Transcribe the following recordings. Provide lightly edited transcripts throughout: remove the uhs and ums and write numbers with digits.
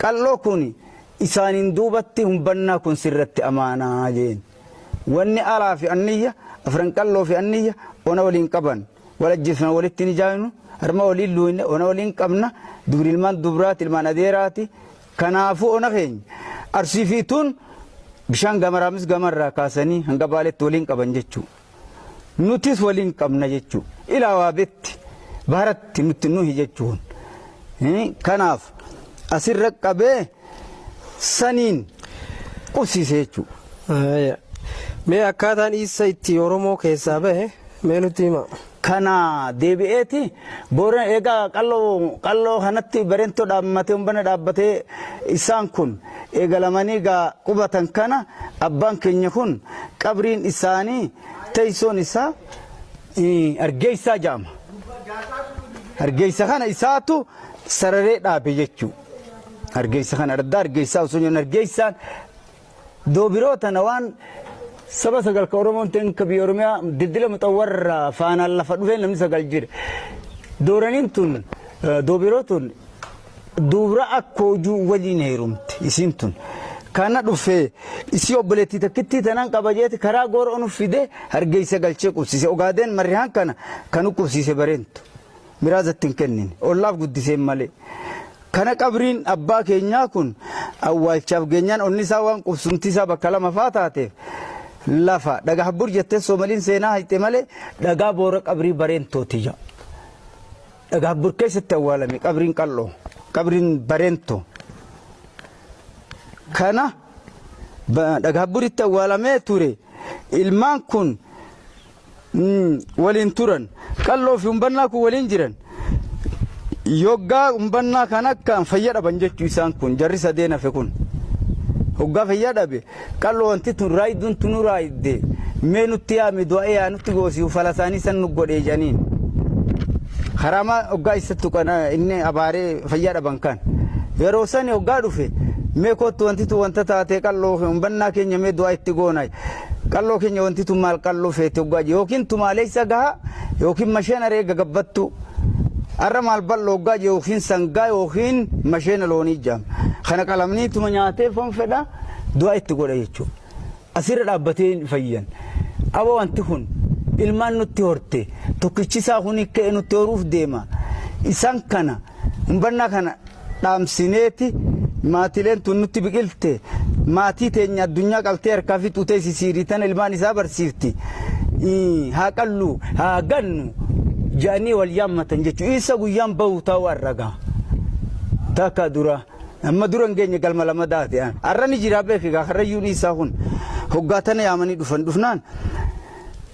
qalloo kun isaanin duubatti humbannaa kun sirratti amaanaa jeen wanni alaa fi anniyya afran qalloo fi anniyya ona waliin qaban walajjifna walitti ni jaaynu harma waliin luuyne ona waliin qabna durilmaan dubraati ilmaan adeeraati kanaafu ona keenya arsiifiituun bishaan gamaraamis gamarraa kaasanii hanga baaletti waliin qaban jechuu nutis waliin qabna jechuu ilaa waabetti baaratti nutti nuhi jechuun kanaaf asirra qabee saniin qubsiise jechuu. Mee akkaataan isa itti Oromoo keessaa bahe mee nutti hima. Kana deebi'eeti boora egaa qalloo kanatti bareentoo dhaabbatee umbana dhaabbatee isaan kun eegalamanii gaa qubatan kana abbaan keenya kun qabriin isaanii teessoon isaa argeessaa jaama. Argeessa kana isaatu sararee dhaabe jechuu. Argeessa kana adda argeessaa osoo jennu argeessaan doobiroota nawaan saba sagal ka Oromoon ta'in ka biyya Oromiyaa diddila muxawwarraa faanaan lafa dhufee namni sagal jira. Dooraniin tun doobirootun dubra akkoojuu waliin heerumte isiin tun. Kana dhufee isii obboleettii takkitti tanaan qabajeeti karaa goora onu fide hargeessa galchee qubsiise. Ogaadeen marrihaan kana kanu qubsiise bareentu. Miraazatti hin kennine. Ollaaf guddiseen malee. Kana qabriin abbaa keenyaa kun awwaalchaaf geenyaan onni isaa waan qubsumti isaa bakka lama faa taateef lafa dhagaa habbur jettee soomaliin seenaa hayte malee dhagaa boora qabrii bareentooti jaa. Dhagaa habbur keessatti awwaalame qabriin qalloo qabriin bareentoo. Kana dhagaa habburitti awwaalamee ture ilmaan kun waliin turan qalloo fi umbannaa kun waliin jiran. Yoggaa umbannaa kan akka fayyadaban jechuu isaan kun jarri sadeen hafe kun hoggaa fayyadabe qalloo wanti tun raayiduun tunu raayidde mee nutti yaami du'aa yaa nutti goosii falasaanii san nu godhee janiin harama hoggaa isattu kana inni abaaree fayyadaban kan yeroo sani hoggaa dhufe mee kottu wanti tu wanta taatee qalloo umbannaa keenya mee du'aa itti goonaa qalloo keenya wanti tu maal qalloo feete hoggaa yookiin tumaalee isa gahaa yookiin masheena reega gabbattu. Arra maal bal'oo gaa yookiin sangaa yookiin masheena loonii jaam. Kana qalamni tuma nyaatee foon fedha du'a itti godha jechuudha. Asirra dhaabbatee fayyan. Aba wanti kun ilmaan nutti horte tokkichisaa kun ka'e nutti horuuf deema. Isaan kana umbannaa kana dhaamsineeti maatileen tun nutti biqilte maatii teenya addunyaa qaltee harkaa fi xuutee sisiiriitan ilmaan isaa barsiifti. Haa qallu haa gannu. Jaanii wal yaammatan jechuun isa guyyaan bahu ta'uu arraga. Takka dura amma dura ngeenye galma lama daate arra ni jira beekaa harrayyuun isaa kun hoggaatana yaamanii dhufnaan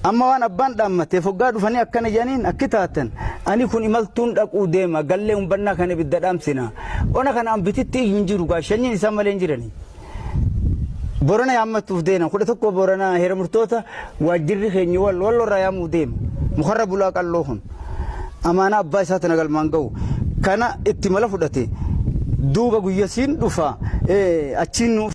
amma waan abbaan dhaammateef hoggaa dhufanii akkana janiin akki taatan ani kun imaltuun dhaquu deema gallee umbannaa kana ibidda dhaamsina ona kana ambititti hin jiru gaashanyiin isaa malee hin jiranii. Borana yaammatuuf deena kudha tokko borana heeramurtoota waajjirri keenya wallorraa yaamuu deema. Mukarra bulaa qalloo kun amaana abbaa isaa tana galmaan ga'u kana itti mala fudhate duuba guyyasiin dhufa achiin nuuf.